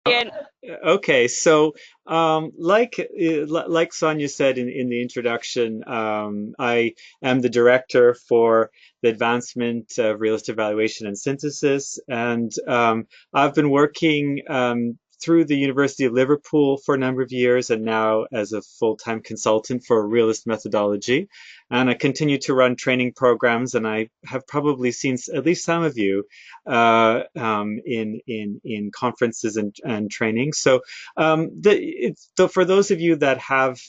Again. Okay, so like Sonia said in the introduction, I am the director for the advancement of realist evaluation and synthesis, and I've been working through the University of Liverpool for a number of years, and now as a full-time consultant for realist methodology. And I continue to run training programs, and I have probably seen at least some of you in conferences and training. So for those of you that have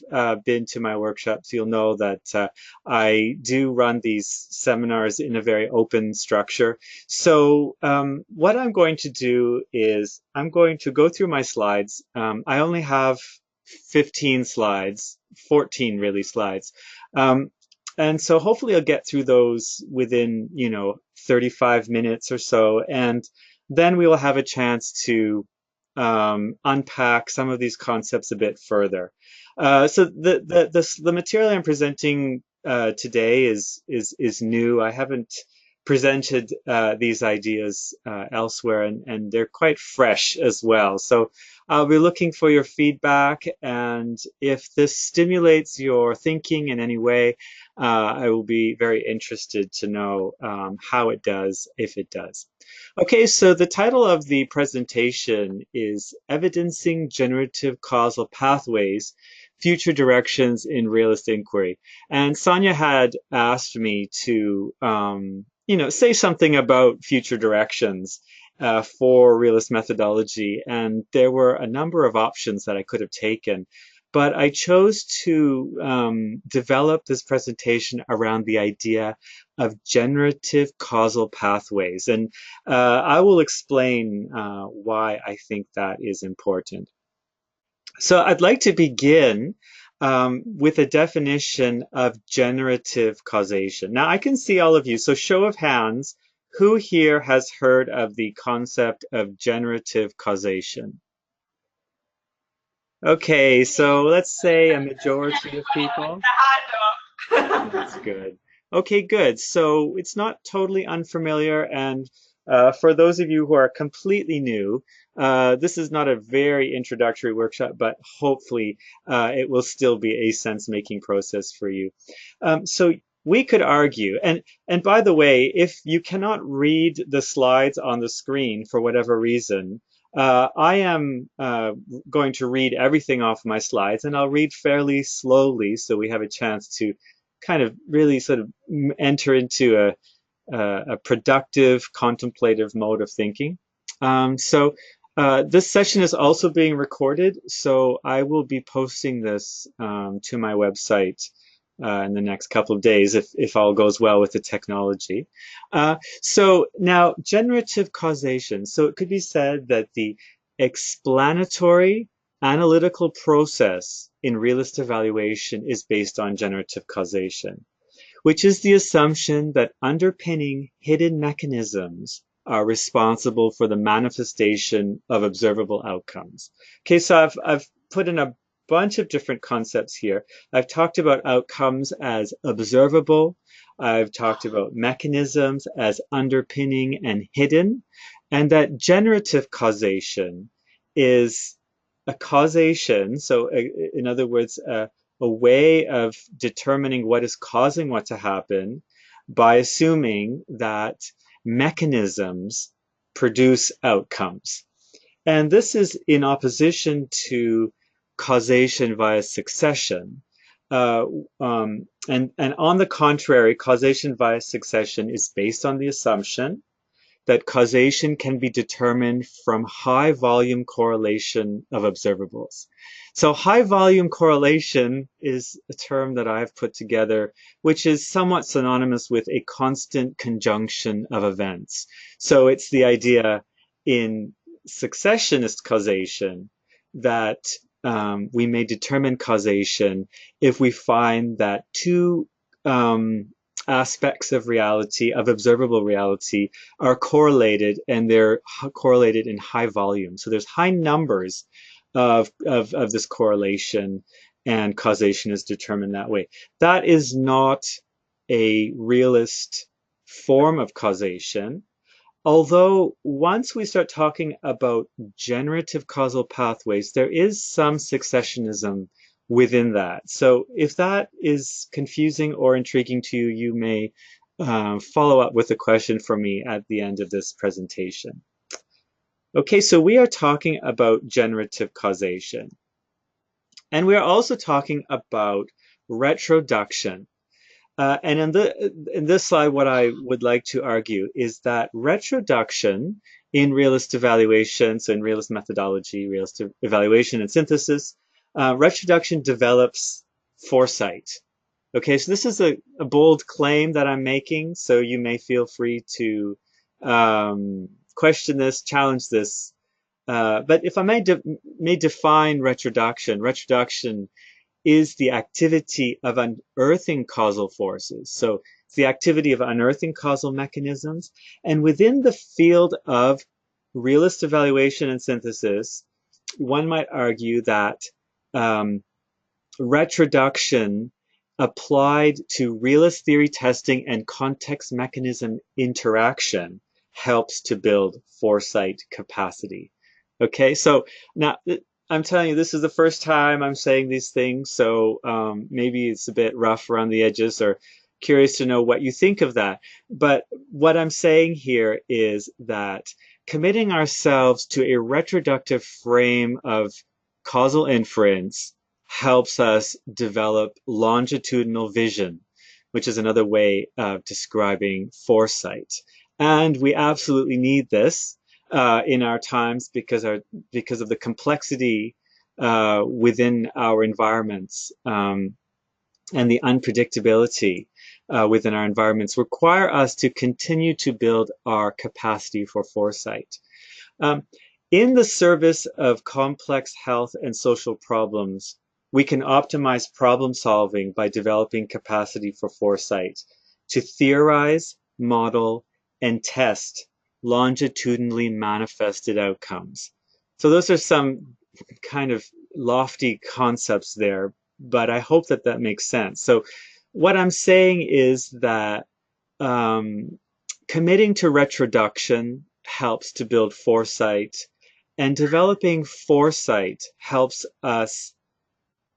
been to my workshops, you'll know that I do run these seminars in a very open structure. So what I'm going to do is I'm going to go through my slides. I only have 15 slides, 14 really slides. And so hopefully I'll get through those within, 35 minutes or so. And then we will have a chance to unpack some of these concepts a bit further. So the material I'm presenting today is new. I haven't presented these ideas elsewhere, and they're quite fresh as well. So I'll be looking for your feedback, and if this stimulates your thinking in any way, I will be very interested to know how it does, if it does. Okay, so the title of the presentation is Evidencing Generative Causal Pathways, Future Directions in Realist Inquiry. And Sonia had asked me to, say something about future directions for realist methodology. And there were a number of options that I could have taken. But I chose to develop this presentation around the idea of generative causal pathways. And I will explain why I think that is important. So I'd like to begin with a definition of generative causation. Now I can see all of you, so show of hands, who here has heard of the concept of generative causation? Okay, so let's say a majority of people. That's good. Okay, good. So it's not totally unfamiliar. And for those of you who are completely new, this is not a very introductory workshop, but hopefully it will still be a sense-making process for you. So we could argue, and by the way, if you cannot read the slides on the screen for whatever reason, I am going to read everything off my slides, and I'll read fairly slowly so we have a chance to kind of really sort of enter into a productive, contemplative mode of thinking. This session is also being recorded, so I will be posting this to my website in the next couple of days if all goes well with the technology. So now, generative causation. So it could be said that the explanatory analytical process in realist evaluation is based on generative causation, which is the assumption that underpinning hidden mechanisms are responsible for the manifestation of observable outcomes. Okay, so I've put in a bunch of different concepts here. I've talked about outcomes as observable. I've talked about mechanisms as underpinning and hidden, and that generative causation is a causation. So, in other words, a way of determining what is causing what to happen by assuming that mechanisms produce outcomes. And this is in opposition to causation via succession. And on the contrary, causation via succession is based on the assumption that causation can be determined from high volume correlation of observables. So high volume correlation is a term that I've put together, which is somewhat synonymous with a constant conjunction of events. So it's the idea in successionist causation that we may determine causation if we find that two aspects of reality, of observable reality, are correlated, and they're correlated in high volume. So there's high numbers of this correlation, and causation is determined that way. That is not a realist form of causation, although once we start talking about generative causal pathways, there is some successionism within that. So if that is confusing or intriguing to you, you may follow up with a question for me at the end of this presentation. Okay, so we are talking about generative causation. And we are also talking about retroduction. And in this slide, what I would like to argue is that retroduction in realist evaluation, so in realist methodology, realist evaluation and synthesis, retroduction develops foresight. Okay, so this is a bold claim that I'm making, so you may feel free to question this, challenge this. But if I may define retroduction, retroduction is the activity of unearthing causal forces. So it's the activity of unearthing causal mechanisms. And within the field of realist evaluation and synthesis, one might argue that retroduction applied to realist theory testing and context mechanism interaction helps to build foresight capacity. Okay, so now I'm telling you, this is the first time I'm saying these things, so maybe it's a bit rough around the edges, or curious to know what you think of that. But what I'm saying here is that committing ourselves to a retroductive frame of causal inference helps us develop longitudinal vision, which is another way of describing foresight. And we absolutely need this in our times because of the complexity within our environments and the unpredictability within our environments require us to continue to build our capacity for foresight. In the service of complex health and social problems, we can optimize problem solving by developing capacity for foresight to theorize, model, and test longitudinally manifested outcomes. So those are some kind of lofty concepts there, but I hope that that makes sense. So what I'm saying is that committing to retroduction helps to build foresight, and developing foresight helps us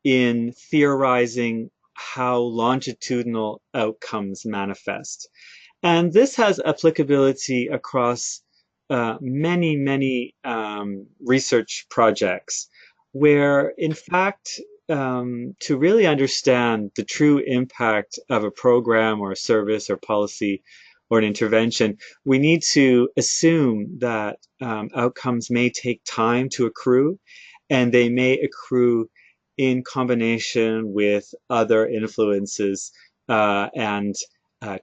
in theorizing how longitudinal outcomes manifest. And this has applicability across many research projects where, in fact, to really understand the true impact of a program or a service or policy or an intervention, we need to assume that outcomes may take time to accrue, and they may accrue in combination with other influences and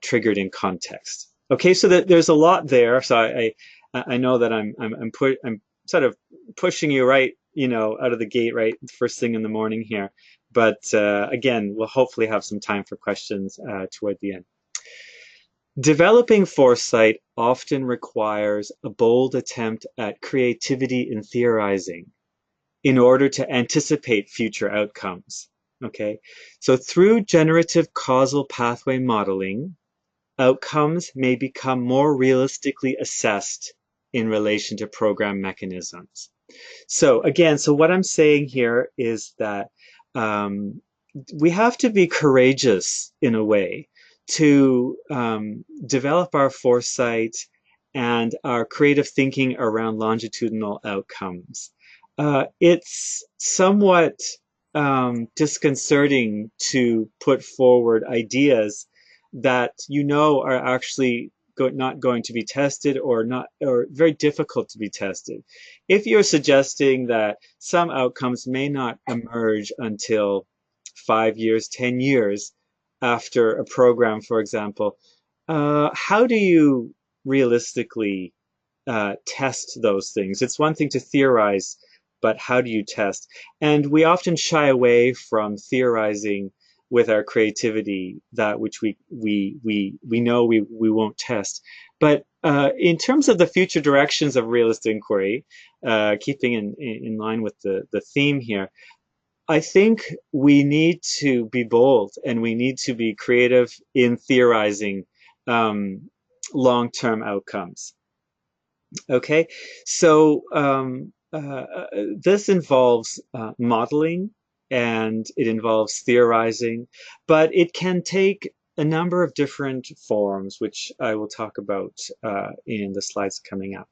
triggered in context. Okay, so there's a lot there. So I know that I'm sort of pushing you right, out of the gate, right, first thing in the morning here. But again, we'll hopefully have some time for questions toward the end. Developing foresight often requires a bold attempt at creativity in theorizing in order to anticipate future outcomes. Okay, so through generative causal pathway modeling, outcomes may become more realistically assessed in relation to program mechanisms. So again, so what I'm saying here is that we have to be courageous in a way to develop our foresight and our creative thinking around longitudinal outcomes. It's somewhat disconcerting to put forward ideas that are actually not going to be tested or very difficult to be tested. If you're suggesting that some outcomes may not emerge until 5 years, 10 years after a program, for example, how do you realistically test those things? It's one thing to theorize, but how do you test? And we often shy away from theorizing with our creativity, that which we know we won't test. But in terms of the future directions of realist inquiry, keeping in line with the theme here, I think we need to be bold and we need to be creative in theorizing long-term outcomes. Okay, so this involves modeling and it involves theorizing, but it can take a number of different forms, which I will talk about in the slides coming up.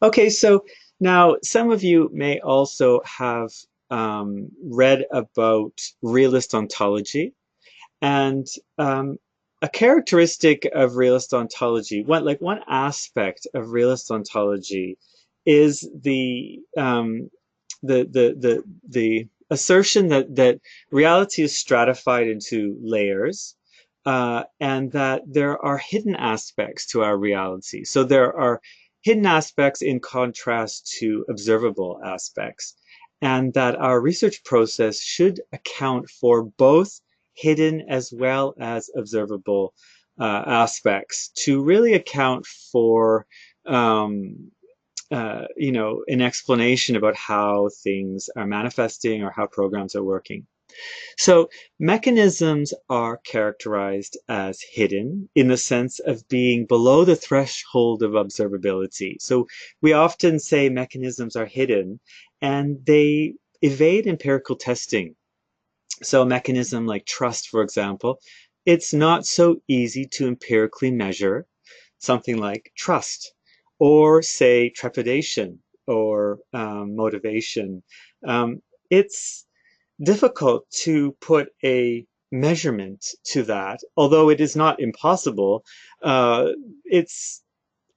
Okay, so now some of you may also have read about realist ontology. And a characteristic of realist ontology, one aspect of realist ontology, is the assertion that reality is stratified into layers, and that there are hidden aspects to our reality. So there are hidden aspects in contrast to observable aspects, and that our research process should account for both hidden as well as observable aspects to really account for an explanation about how things are manifesting or how programs are working. So mechanisms are characterized as hidden in the sense of being below the threshold of observability. So we often say mechanisms are hidden and they evade empirical testing. So a mechanism like trust, for example, it's not so easy to empirically measure something like trust, or say trepidation or motivation. It's difficult to put a measurement to that, although it is not impossible. It's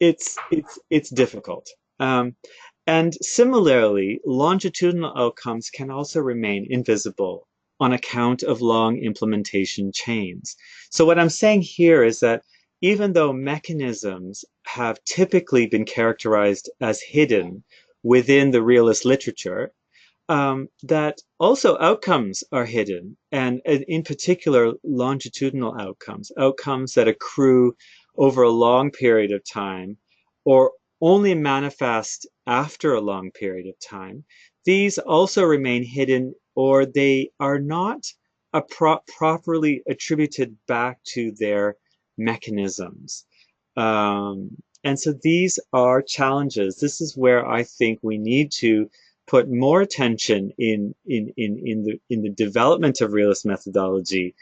it's difficult. And similarly, longitudinal outcomes can also remain invisible on account of long implementation chains. So what I'm saying here is that even though mechanisms have typically been characterized as hidden within the realist literature, that also outcomes are hidden, and in particular, longitudinal outcomes, outcomes that accrue over a long period of time or only manifest after a long period of time. These also remain hidden, or they are not properly attributed back to their mechanisms. And so these are challenges. This is where I think we need to put more attention in the development of realist methodology.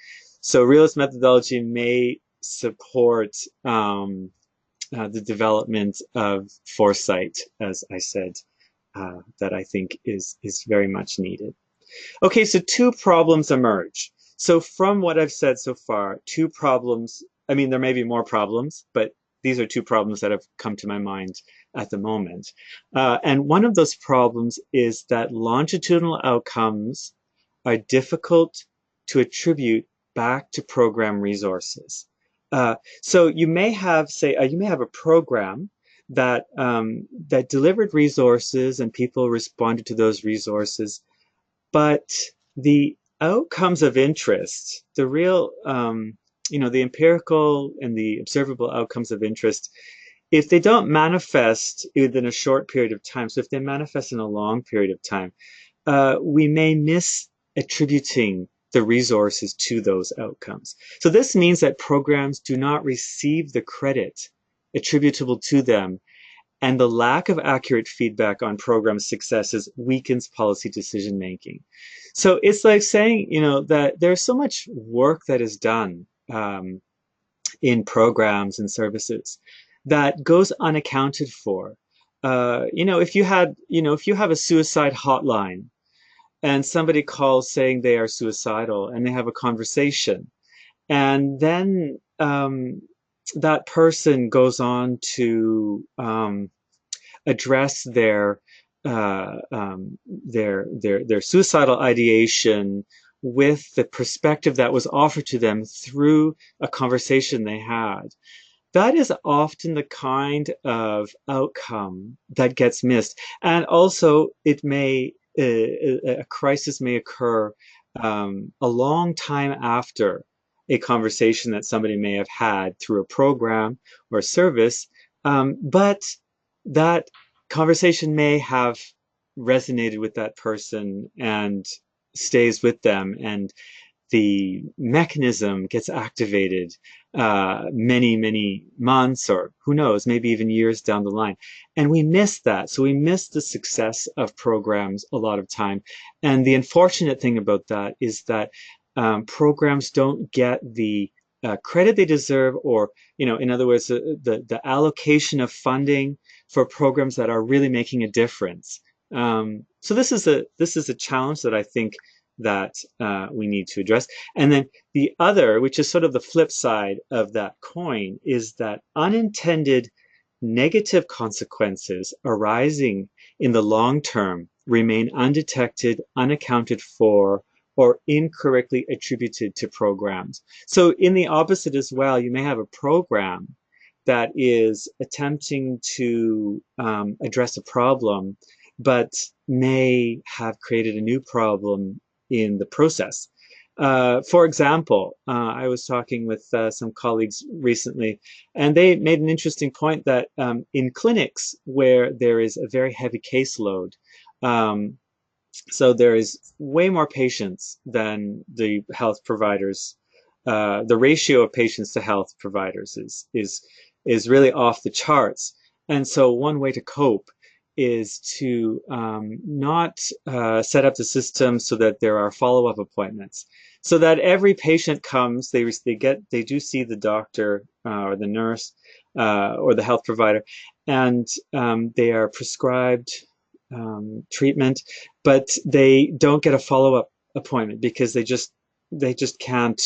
So realist methodology may support the development of foresight, as I said, that I think is very much needed. Okay, so two problems emerge. So from what I've said so far, two problems, I mean, there may be more problems, but these are two problems that have come to my mind at the moment. And one of those problems is that longitudinal outcomes are difficult to attribute back to program resources. So you may have, say, you may have a program that delivered resources and people responded to those resources, but the outcomes of interest, the real, the empirical and the observable outcomes of interest, if they don't manifest within a short period of time, so if they manifest in a long period of time, we may miss attributing the resources to those outcomes. So this means that programs do not receive the credit attributable to them, and the lack of accurate feedback on program successes weakens policy decision making. So it's like saying, that there's so much work that is done in programs and services that goes unaccounted for. If you have a suicide hotline and somebody calls saying they are suicidal and they have a conversation, and then that person goes on to address their suicidal ideation with the perspective that was offered to them through a conversation they had. That is often the kind of outcome that gets missed, and also a crisis may occur a long time after a conversation that somebody may have had through a program or a service, but that conversation may have resonated with that person and stays with them, and the mechanism gets activated many months, or who knows, maybe even years down the line. And we miss that. So we miss the success of programs a lot of time. And the unfortunate thing about that is that programs don't get the credit they deserve, or, in other words, the allocation of funding for programs that are really making a difference. So this is a challenge that I think that we need to address. And then the other, which is sort of the flip side of that coin, is that unintended negative consequences arising in the long term remain undetected, unaccounted for, or incorrectly attributed to programs. So in the opposite as well, you may have a program that is attempting to address a problem, but may have created a new problem in the process. For example, I was talking with some colleagues recently, and they made an interesting point that in clinics where there is a very heavy caseload, so there is way more patients than the health providers. The ratio of patients to health providers is really off the charts. And so one way to cope is to not set up the system so that there are follow-up appointments, so that every patient comes, they do see the doctor or the nurse or the health provider, and they are prescribed treatment, but they don't get a follow-up appointment because they just can't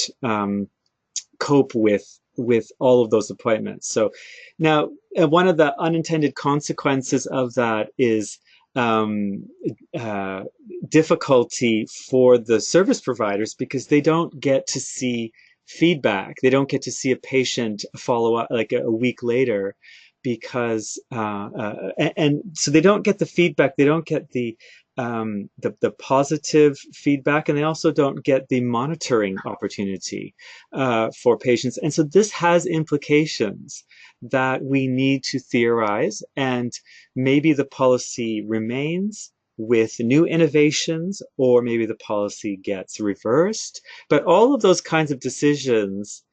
cope with all of those appointments. So now one of the unintended consequences of that is difficulty for the service providers, because they don't get to see feedback. They don't get to see a patient follow up like a week later, because and so they don't get the feedback. They don't get the positive feedback, and they also don't get the monitoring opportunity for patients. And so this has implications that we need to theorize, and maybe the policy remains with new innovations, or maybe the policy gets reversed. But all of those kinds of decisions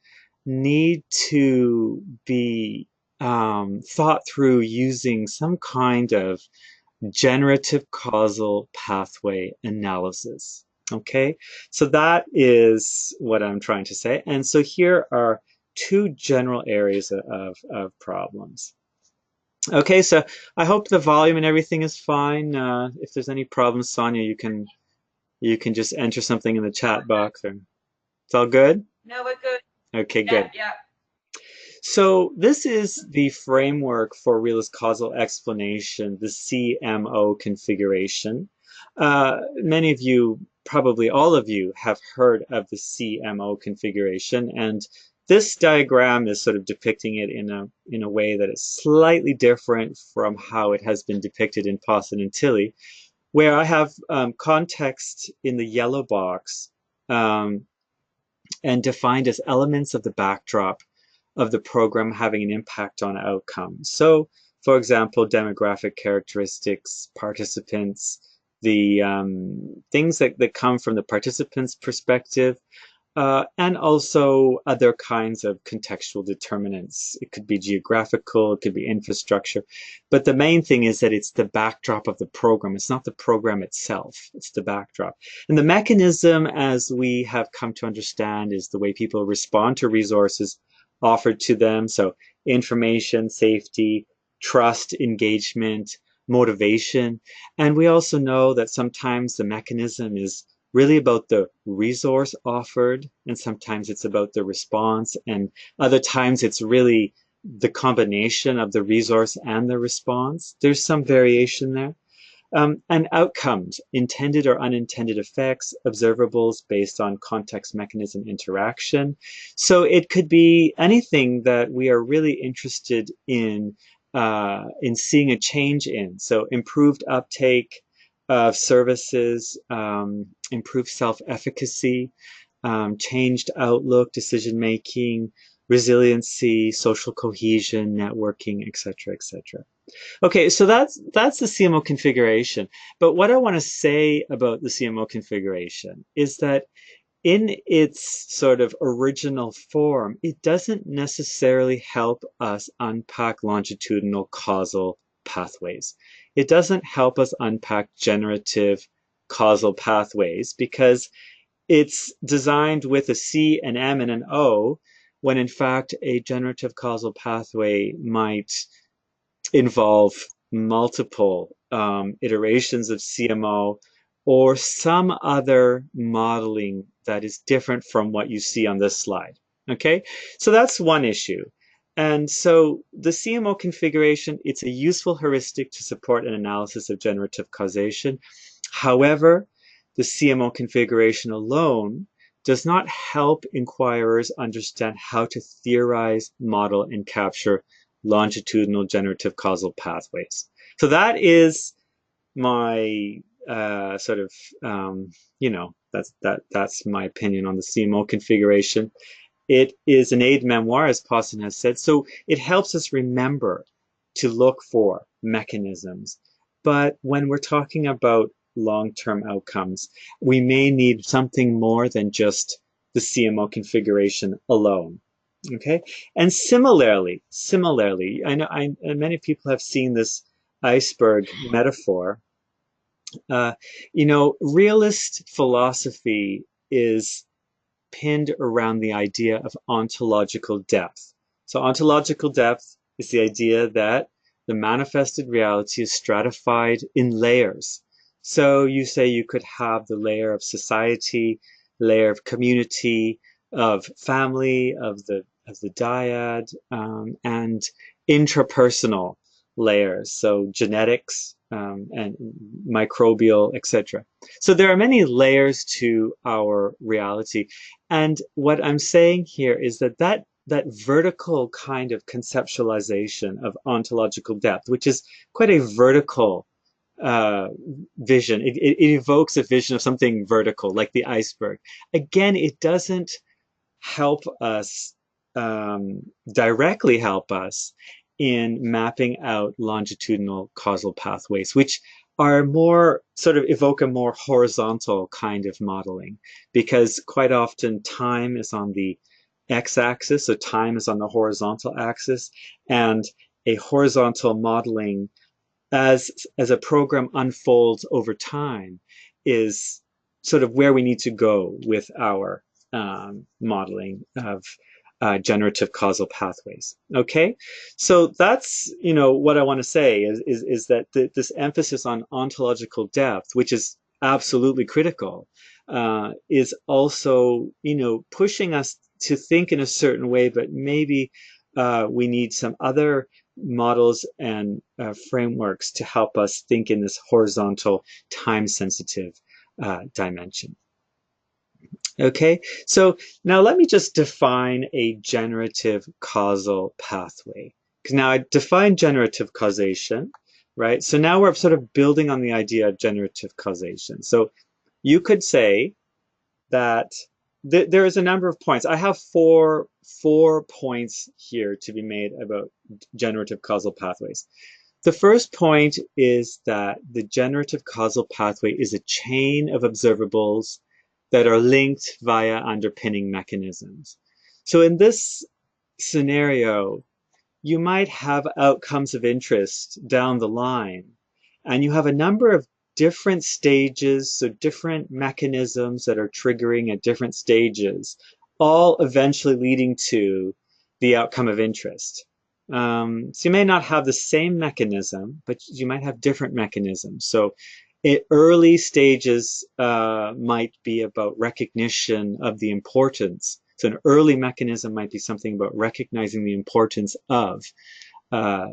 need to be thought through using some kind of generative causal pathway analysis. Okay, so that is what I'm trying to say. And so here are two general areas of problems. Okay, so I hope the volume and everything is fine. If there's any problems, Sonia, you can just enter something in the chat box. Or it's all good? No, we're good. Okay, good. Yeah. So this is the framework for realist causal explanation, the CMO configuration. Many of you, probably all of you, have heard of the CMO configuration, and this diagram is sort of depicting it in a way that is slightly different from how it has been depicted in Pawson and Tilley, where I have context in the yellow box and defined as elements of the backdrop of the program having an impact on outcomes. So, for example, demographic characteristics, participants, the things that come from the participants' perspective, and also other kinds of contextual determinants. It could be geographical, it could be infrastructure, but the main thing is that it's the backdrop of the program. It's not the program itself, it's the backdrop. And the mechanism, as we have come to understand, is the way people respond to resources offered to them. So information, safety, trust, engagement, motivation. And we also know that sometimes the mechanism is really about the resource offered, and sometimes it's about the response, and other times it's really the combination of the resource and the response. There's some variation there. And outcomes, intended or unintended effects, observables based on context mechanism interaction. So it could be anything that we are really interested in seeing a change in. So improved uptake of services, improved self-efficacy, changed outlook, decision-making, resiliency, social cohesion, networking, etc., etc. Okay, so that's the CMO configuration. But what I want to say about the CMO configuration is that in its sort of original form, it doesn't necessarily help us unpack longitudinal causal pathways. It doesn't help us unpack generative causal pathways because it's designed with a C, an M, and an O, when in fact a generative causal pathway might involve multiple iterations of CMO or some other modeling that is different from what you see on this slide. Okay, so that's one issue. And so the CMO configuration, it's a useful heuristic to support an analysis of generative causation. However, the CMO configuration alone does not help inquirers understand how to theorize, model, and capture longitudinal generative causal pathways. So that is my sort of, that's my opinion on the CMO configuration. It is an aid memoir, as Pawson has said, so it helps us remember to look for mechanisms. But when we're talking about long-term outcomes, we may need something more than just the CMO configuration alone. Okay, and similarly, I know many people have seen this iceberg metaphor. Realist philosophy is pinned around the idea of ontological depth. So ontological depth is the idea that the manifested reality is stratified in layers. So you say you could have the layer of society, layer of community, of family, of the dyad, and intrapersonal layers. So genetics and microbial, etc. So there are many layers to our reality. And what I'm saying here is that vertical kind of conceptualization of ontological depth, which is quite a vertical vision. It evokes a vision of something vertical, like the iceberg. Again, it doesn't help us, directly help us in mapping out longitudinal causal pathways, which are more sort of evoke a more horizontal kind of modeling, because quite often time is on the x-axis, so time is on the horizontal axis, and a horizontal modeling as a program unfolds over time is sort of where we need to go with our modeling of generative causal pathways. Okay, so that's what I want to say is that this emphasis on ontological depth, which is absolutely critical, is also pushing us to think in a certain way, but maybe we need some other models and frameworks to help us think in this horizontal, time-sensitive dimension. Okay, so now let me just define a generative causal pathway. Because now I defined generative causation, right? So now we're sort of building on the idea of generative causation. So you could say that there is a number of points. I have four points here to be made about generative causal pathways. The first point is that the generative causal pathway is a chain of observables that are linked via underpinning mechanisms. So in this scenario, you might have outcomes of interest down the line, and you have a number of different stages, so different mechanisms that are triggering at different stages, all eventually leading to the outcome of interest. So you may not have the same mechanism, but you might have different mechanisms. So early stages might be about recognition of the importance. So an early mechanism might be something about recognizing the importance of,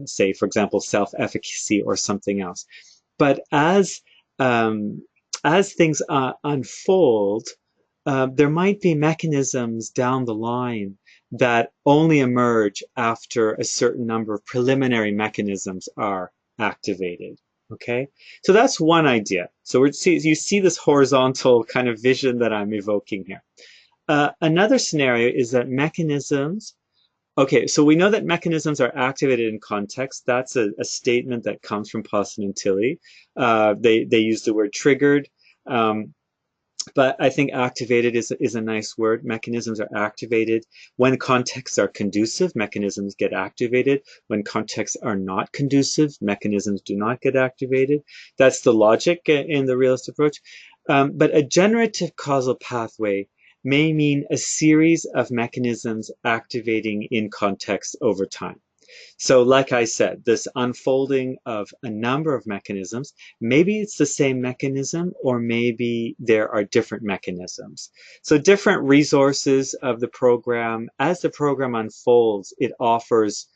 say, for example, self-efficacy or something else. But as things unfold, there might be mechanisms down the line that only emerge after a certain number of preliminary mechanisms are activated. Okay, so that's one idea. So you see this horizontal kind of vision that I'm evoking here. Another scenario is that mechanisms. Okay, so we know that mechanisms are activated in context. That's a statement that comes from Pawson and Tilley. They use the word triggered. But I think activated is a nice word. Mechanisms are activated. When contexts are conducive, mechanisms get activated. When contexts are not conducive, mechanisms do not get activated. That's the logic in the realist approach. But a generative causal pathway may mean a series of mechanisms activating in context over time. So like I said, this unfolding of a number of mechanisms, maybe it's the same mechanism or maybe there are different mechanisms. So different resources of the program, as the program unfolds, it offers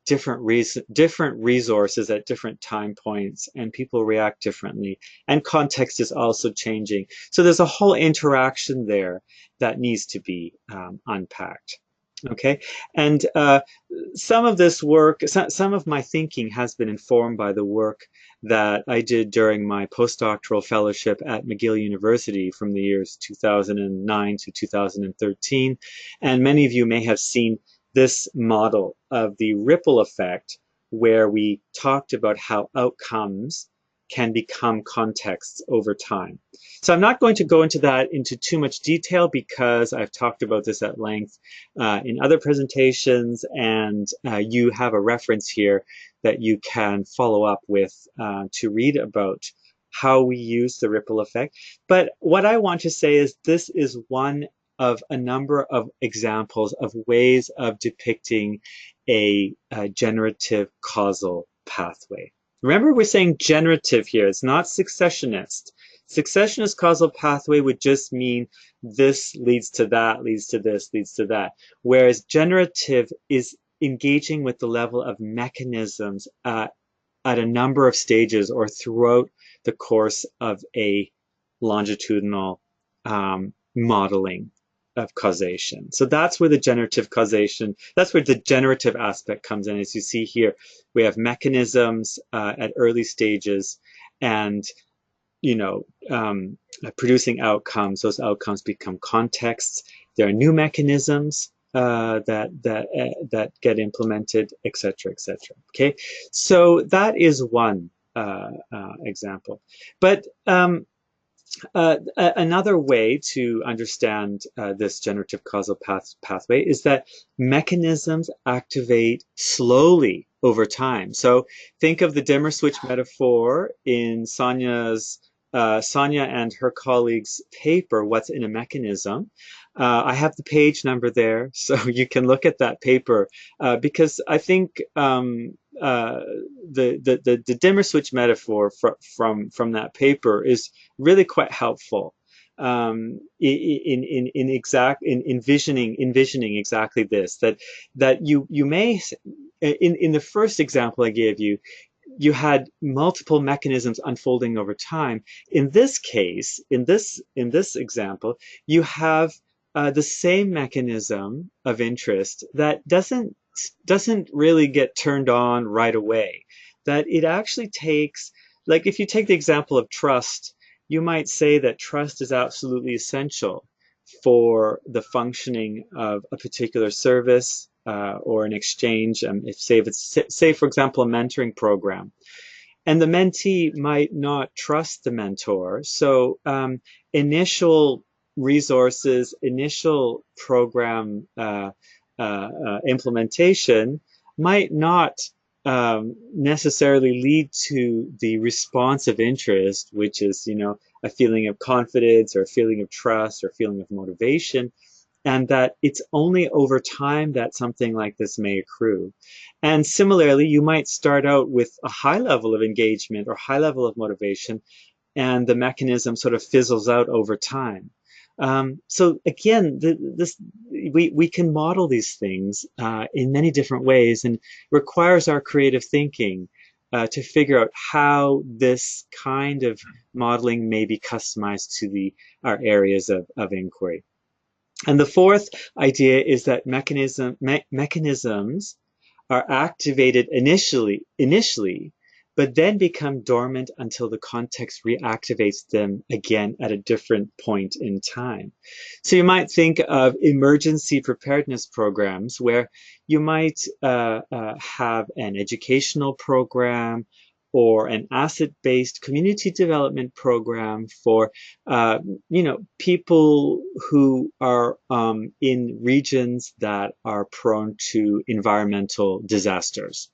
different resources at different time points, and people react differently, and context is also changing. So there's a whole interaction there that needs to be unpacked. Okay, and some of this work, some of my thinking has been informed by the work that I did during my postdoctoral fellowship at McGill University from the years 2009 to 2013. And many of you may have seen this model of the ripple effect, where we talked about how outcomes can become contexts over time. So I'm not going to go into too much detail because I've talked about this at length in other presentations, and you have a reference here that you can follow up with to read about how we use the ripple effect. But what I want to say is this is one of a number of examples of ways of depicting a generative causal pathway. Remember, we're saying generative here. It's not successionist. Successionist causal pathway would just mean this leads to that, leads to this, leads to that. Whereas generative is engaging with the level of mechanisms at a number of stages or throughout the course of a longitudinal modeling of causation. So that's where the generative causation, that's where the generative aspect comes in. As you see here, we have mechanisms at early stages, and producing outcomes. Those outcomes become contexts. There are new mechanisms that get implemented, etc., etc. Okay, so that is one example. But another way to understand this generative causal pathway is that mechanisms activate slowly over time. So think of the dimmer switch metaphor in Sonia and her colleagues' paper, What's in a Mechanism. I have the page number there, so you can look at that paper because I think the dimmer switch metaphor from that paper is really quite helpful in envisioning exactly this, that you may in the first example I gave you, you had multiple mechanisms unfolding over time. In this case, in this example, you have the same mechanism of interest that doesn't really get turned on right away. That it actually takes, like if you take the example of trust, you might say that trust is absolutely essential for the functioning of a particular service or an exchange. If say for example a mentoring program, and the mentee might not trust the mentor, so initial resources, initial program implementation might not necessarily lead to the response of interest, which is, a feeling of confidence or a feeling of trust or a feeling of motivation, and that it's only over time that something like this may accrue. And similarly, you might start out with a high level of engagement or high level of motivation, and the mechanism sort of fizzles out over time. So again, we can model these things in many different ways, and requires our creative thinking to figure out how this kind of modeling may be customized to our areas of inquiry. And the fourth idea is that mechanisms are activated initially, but then become dormant until the context reactivates them again at a different point in time. So you might think of emergency preparedness programs where you might have an educational program or an asset-based community development program for people who are in regions that are prone to environmental disasters.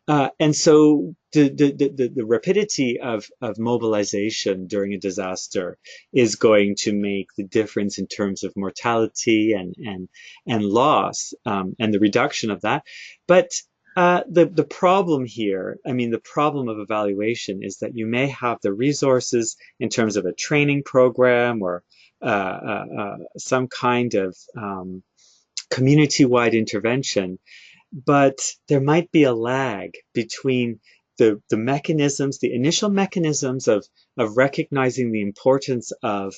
And so the rapidity of mobilization during a disaster is going to make the difference in terms of mortality and loss, and the reduction of that. But the problem here, I mean, the problem of evaluation is that you may have the resources in terms of a training program or some kind of community-wide intervention, but there might be a lag between the mechanisms, the initial mechanisms of recognizing the importance of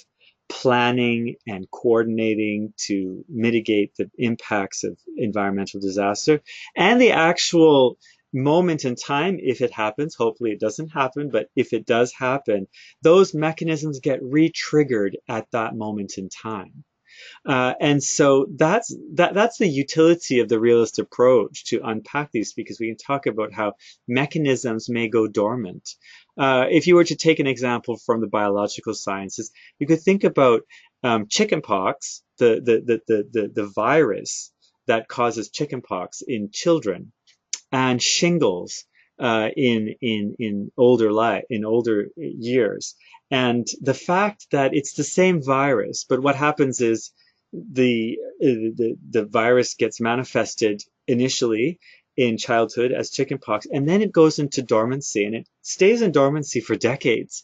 planning and coordinating to mitigate the impacts of environmental disaster, and the actual moment in time, if it happens. Hopefully it doesn't happen, but if it does happen, those mechanisms get re-triggered at that moment in time. And so that's the utility of the realist approach, to unpack these, because we can talk about how mechanisms may go dormant. If you were to take an example from the biological sciences, you could think about chickenpox, the virus that causes chickenpox in children, and shingles in older years. And the fact that it's the same virus, but what happens is the virus gets manifested initially in childhood as chickenpox, and then it goes into dormancy, and it stays in dormancy for decades,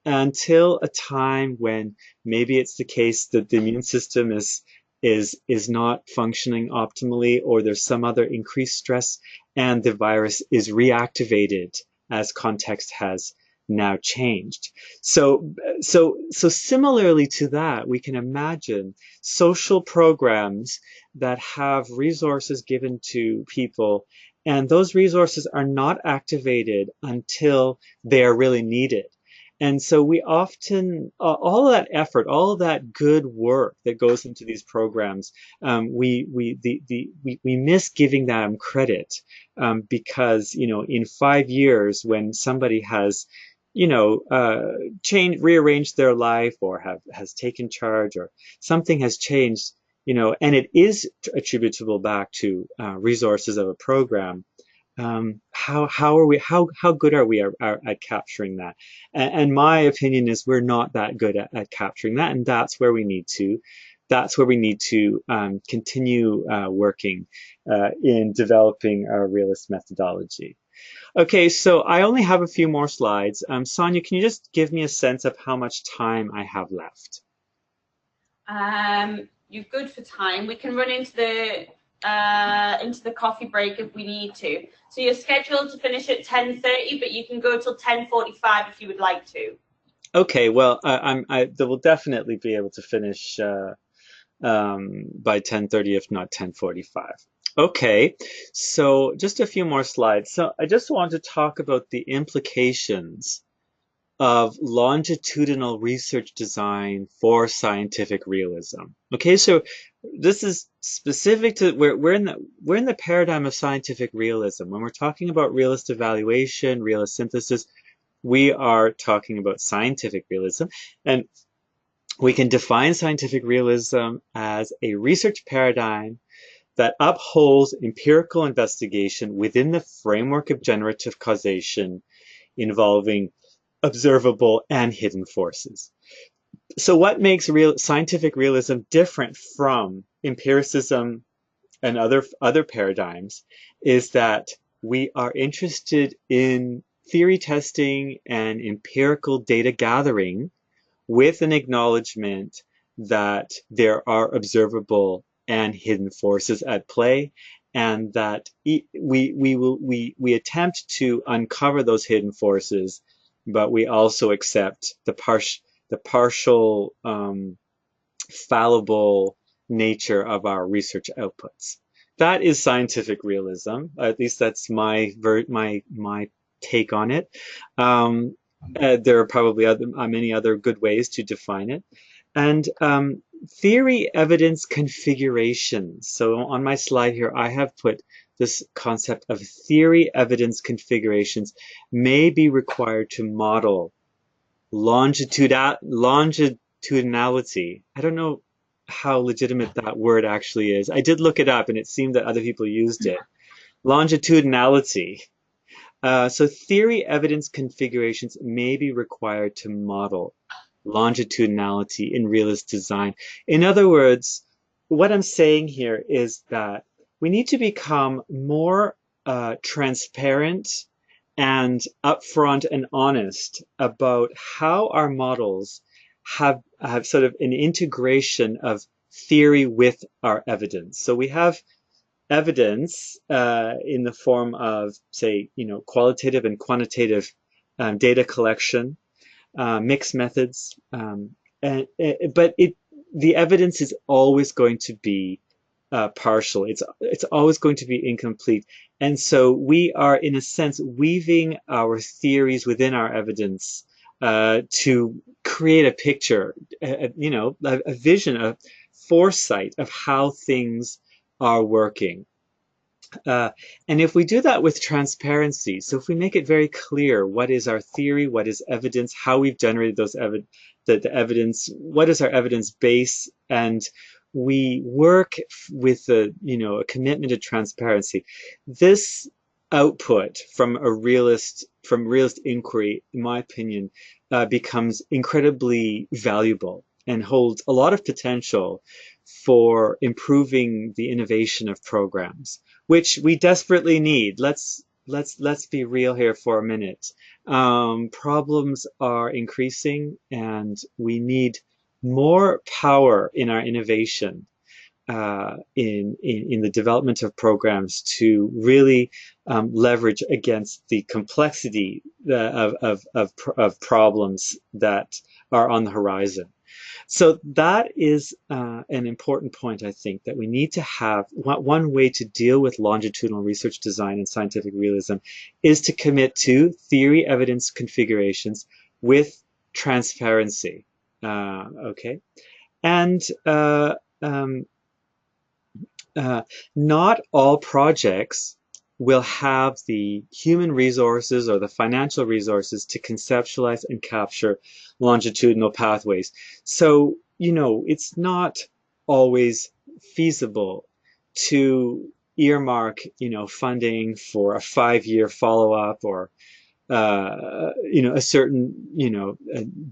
until a time when maybe it's the case that the immune system is not functioning optimally, or there's some other increased stress, and the virus is reactivated as context has now changed. So similarly to that, we can imagine social programs that have resources given to people, and those resources are not activated until they are really needed. And so we often, all of that effort, all of that good work that goes into these programs, we miss giving them credit, because, in 5 years, when somebody has, rearranged their life, or has taken charge, or something has changed, and it is attributable back to resources of a program. How good are we at capturing that? And my opinion is we're not that good at capturing that, and that's where we need to continue working in developing our realist methodology. Okay, so I only have a few more slides. Sonia, can you just give me a sense of how much time I have left? You're good for time. We can run into the coffee break if we need to. So you're scheduled to finish at 10:30, but you can go till 10:45 if you would like to. Okay, well, I will definitely be able to finish by 10:30, if not 10:45. Okay, so just a few more slides. So I just want to talk about the implications of longitudinal research design for scientific realism. Okay, so this is specific to we're in the paradigm of scientific realism. When we're talking about realist evaluation, realist synthesis, we are talking about scientific realism, and we can define scientific realism as a research paradigm that upholds empirical investigation within the framework of generative causation, involving observable and hidden forces. So what makes scientific realism different from empiricism and other paradigms is that we are interested in theory testing and empirical data gathering, with an acknowledgement that there are observable and hidden forces at play, and that we attempt to uncover those hidden forces, but we also accept the partial fallible nature of our research outputs. That is scientific realism. At least that's my take on it. There are probably many other good ways to define it. And theory evidence configurations. So on my slide here, I have put this concept of theory evidence configurations may be required to model longitudinality. I don't know how legitimate that word actually is. I did look it up and it seemed that other people used it. Longitudinality. So theory evidence configurations may be required to model longitudinality in realist design. In other words, what I'm saying here is that we need to become more transparent and upfront and honest about how our models have sort of an integration of theory with our evidence. So we have evidence in the form of, say, qualitative and quantitative data collection, mixed methods, but the evidence is always going to be partial. It's always going to be incomplete, and so we are, in a sense, weaving our theories within our evidence to create a picture, a vision, a foresight of how things are working. And if we do that with transparency, so if we make it very clear what is our theory, what is evidence, how we've generated the evidence, what is our evidence base, and we work with a commitment to transparency, this output from realist inquiry, in my opinion, becomes incredibly valuable and holds a lot of potential for improving the innovation of programs, which we desperately need. Let's be real here for a minute. Problems are increasing, and we need more power in our innovation, in the development of programs to really leverage against the complexity of problems that are on the horizon. So that is an important point, I think, that we need to have. One way to deal with longitudinal research design and scientific realism is to commit to theory evidence configurations with transparency. Okay. And not all projects will have the human resources or the financial resources to conceptualize and capture longitudinal pathways. So, it's not always feasible to earmark, funding for a 5-year follow-up or, a certain,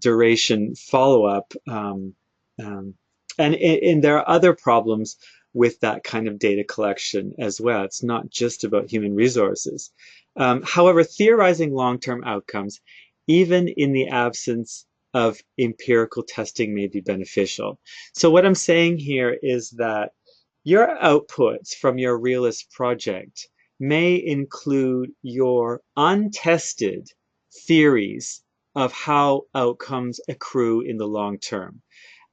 duration follow-up. And there are other problems with that kind of data collection as well. It's not just about human resources. However, theorizing long-term outcomes, even in the absence of empirical testing, may be beneficial. So what I'm saying here is that your outputs from your realist project may include your untested theories of how outcomes accrue in the long term.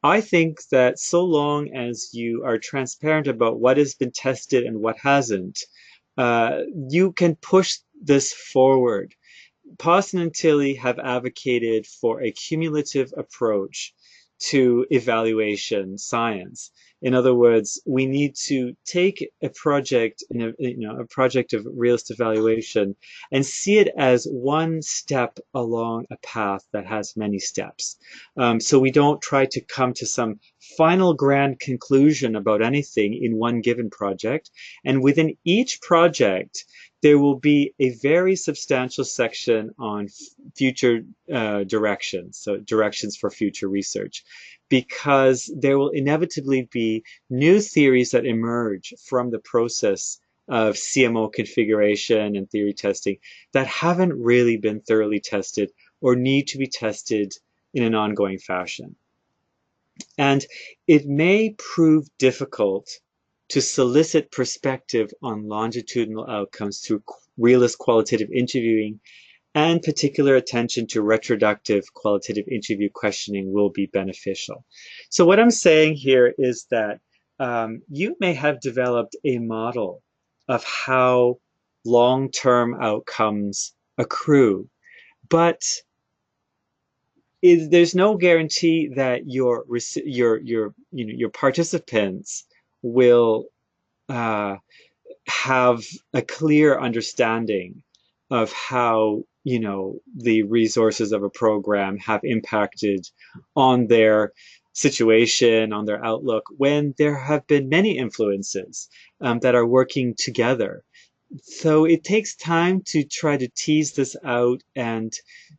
I think that so long as you are transparent about what has been tested and what hasn't, you can push this forward. Pawson and Tilley have advocated for a cumulative approach to evaluation science. In other words, we need to take a project, a project of realist evaluation, and see it as one step along a path that has many steps. So we don't try to come to some final grand conclusion about anything in one given project. And within each project, there will be a very substantial section on future directions, so directions for future research, because there will inevitably be new theories that emerge from the process of CMO configuration and theory testing that haven't really been thoroughly tested or need to be tested in an ongoing fashion. And it may prove difficult to solicit perspective on longitudinal outcomes through realist qualitative interviewing, and particular attention to retroductive qualitative interview questioning will be beneficial. So what I'm saying here is that you may have developed a model of how long-term outcomes accrue, but there's no guarantee that your participants will have a clear understanding of how, you know, the resources of a program have impacted on their situation, on their outlook, when there have been many influences that are working together. So it takes time to try to tease this out and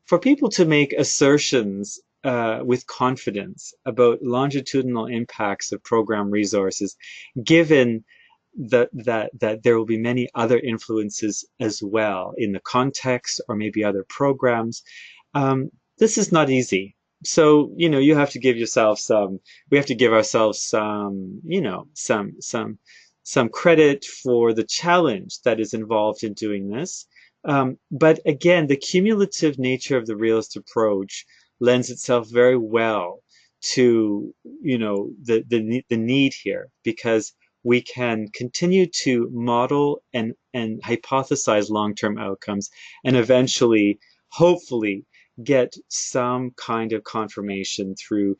for people to make assertions with confidence about longitudinal impacts of program resources, given that there will be many other influences as well in the context or maybe other programs. This is not easy. So, you know, you have to give yourself some, we have to give ourselves some, you know, some credit for the challenge that is involved in doing this. But again, the cumulative nature of the realist approach lends itself very well to, you know, the need here, because we can continue to model and hypothesize long-term outcomes and eventually, hopefully, get some kind of confirmation through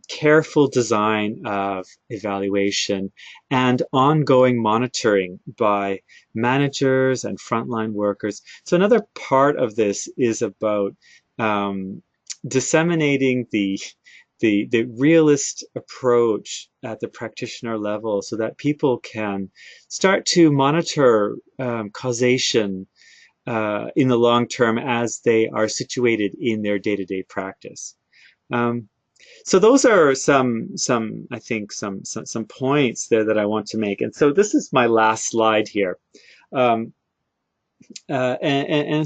careful design of evaluation and ongoing monitoring by managers and frontline workers. So another part of this is about disseminating the realist approach at the practitioner level so that people can start to monitor causation in the long term as they are situated in their day-to-day practice. So those are I think some points there that I want to make. And so this is my last slide here. And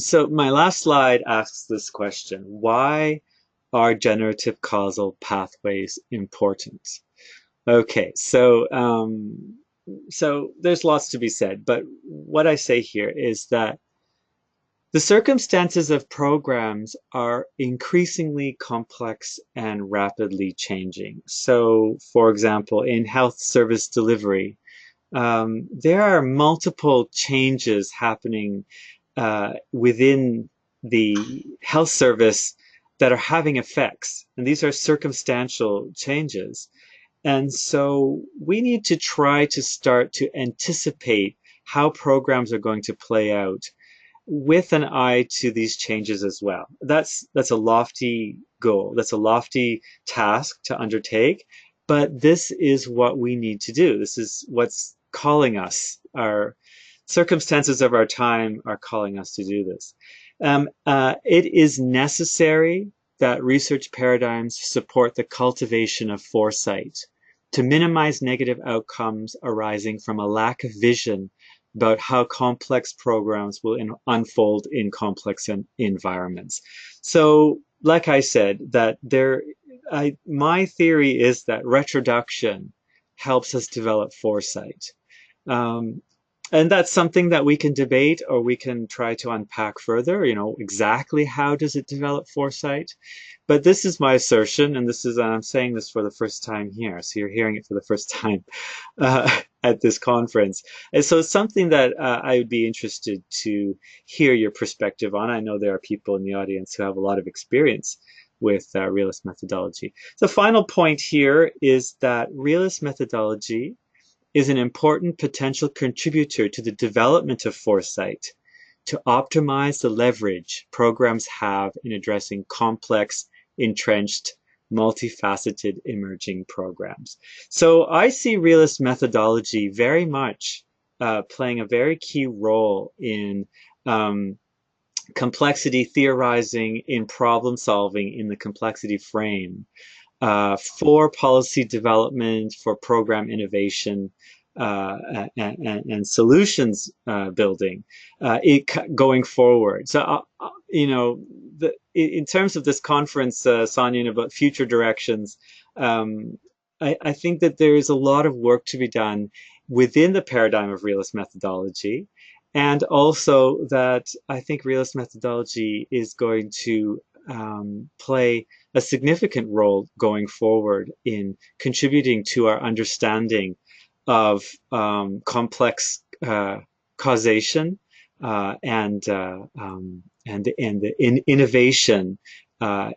so my last slide asks this question: why are generative causal pathways important? Okay, so there's lots to be said, but what I say here is that the circumstances of programs are increasingly complex and rapidly changing. So, for example, in health service delivery, there are multiple changes happening within the health service that are having effects, and these are circumstantial changes. And so we need to try to start to anticipate how programs are going to play out with an eye to these changes as well. That's a lofty goal. That's a lofty task to undertake, but this is what we need to do. This is what's calling us. Our circumstances of our time are calling us to do this. It is necessary that research paradigms support the cultivation of foresight to minimize negative outcomes arising from a lack of vision about how complex programs will unfold in complex environments. So, like I said, my theory is that retroduction helps us develop foresight. And that's something that we can debate or we can try to unpack further, you know, exactly how does it develop foresight? But this is my assertion, and I'm saying this for the first time here, so you're hearing it for the first time at this conference. And so it's something that I would be interested to hear your perspective on. I know there are people in the audience who have a lot of experience with realist methodology. The final point here is that realist methodology is an important potential contributor to the development of foresight to optimize the leverage programs have in addressing complex, entrenched, multifaceted emerging programs. So I see realist methodology very much playing a very key role in complexity theorizing, in problem solving in the complexity frame, for policy development, for program innovation, and solutions building going forward. So, you know, in terms of this conference, Sonia, about future directions, I think that there is a lot of work to be done within the paradigm of realist methodology. And also that I think realist methodology is going to play a significant role going forward in contributing to our understanding of complex causation and in innovation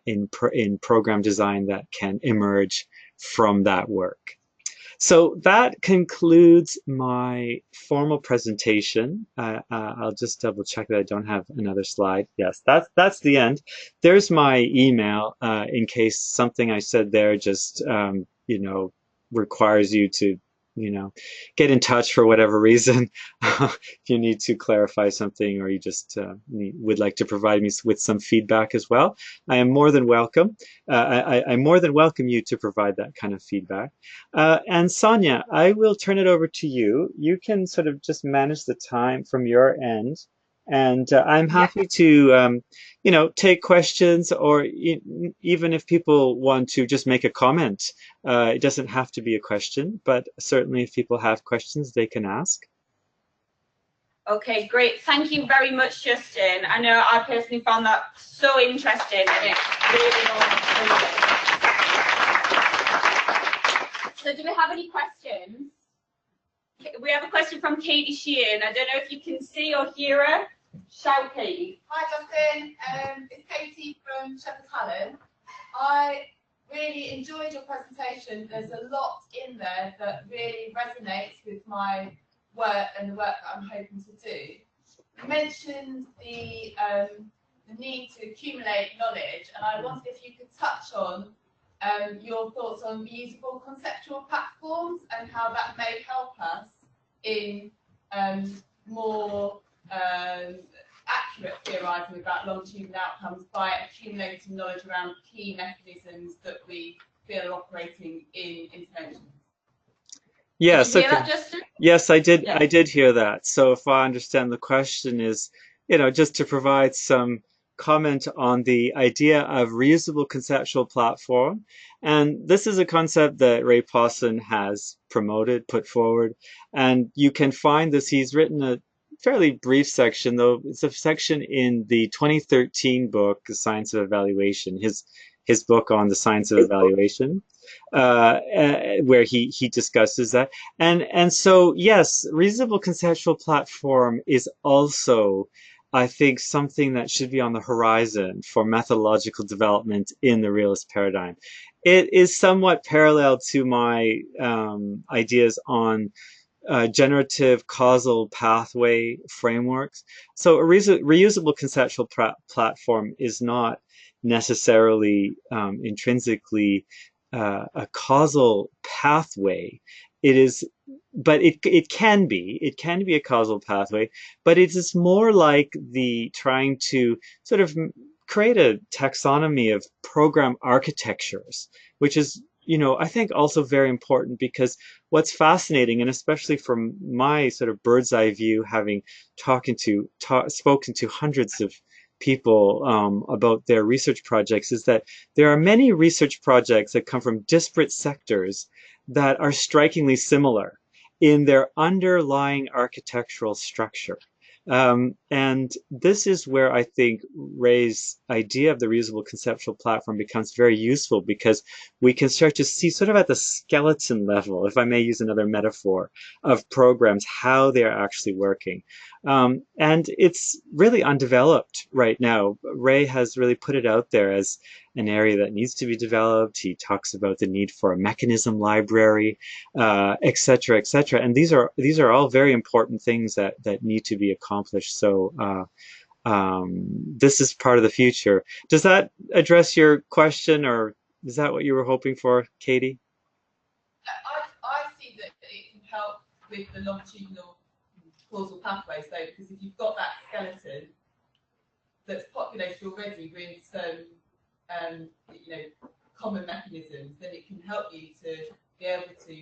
in program design that can emerge from that work. So that concludes my formal presentation. I'll just double check that I don't have another slide. Yes, that's the end. There's my email in case something I said there just requires you to get in touch for whatever reason. If you need to clarify something or you just would like to provide me with some feedback as well, I am more than welcome. I more than welcome you to provide that kind of feedback. And Sonia, I will turn it over to you. You can sort of just manage the time from your end. And I'm Yeah. happy to, take questions, or even if people want to just make a comment. It doesn't have to be a question, but certainly if people have questions, they can ask. Okay, great. Thank you very much, Justin. I know I personally found that so interesting, and it really all. So do we have any questions? We have a question from Katie Sheehan. I don't know if you can see or hear her. Shout, Katie. Hi, Justin. It's Katie from Shepherd's Hallam. I really enjoyed your presentation. There's a lot in there that really resonates with my work and the work that I'm hoping to do. You mentioned the need to accumulate knowledge, and I wondered if you could touch on your thoughts on reusable conceptual platforms and how that may help us in more accurate theorising about longitudinal outcomes by accumulating knowledge around key mechanisms that we feel are operating in interventions. Yes, Did you hear okay. that, Justin? Yes, I did. Yeah. I did hear that. So if I understand the question is, just to provide some comment on the idea of reusable conceptual platform. And this is a concept that Ray Pawson has promoted, put forward. And you can find this. He's written a fairly brief section, though it's a section in the 2013 book, The Science of Evaluation, his book on the science of evaluation, where he discusses that. And so, yes, reasonable conceptual platform is also, I think, something that should be on the horizon for methodological development in the realist paradigm. It is somewhat parallel to my ideas on generative causal pathway frameworks. So a reusable conceptual platform is not necessarily intrinsically a causal pathway. It is, but it can be. It can be a causal pathway, but it is more like the trying to sort of create a taxonomy of program architectures, which is, I think also very important, because what's fascinating, and especially from my sort of bird's eye view, having spoken to hundreds of people about their research projects, is that there are many research projects that come from disparate sectors that are strikingly similar in their underlying architectural structure. And this is where I think Ray's idea of the reusable conceptual platform becomes very useful, because we can start to see sort of at the skeleton level, if I may use another metaphor, of programs, how they're actually working. And it's really undeveloped right now. Ray has really put it out there as an area that needs to be developed. He talks about the need for a mechanism library, et cetera, et cetera. And these are all very important things that need to be accomplished. So this is part of the future. Does that address your question, or is that what you were hoping for, Katie? I see that it can help with the longitudinal causal pathway. So, because if you've got that skeleton that's populated already with some common mechanisms, then it can help you to be able to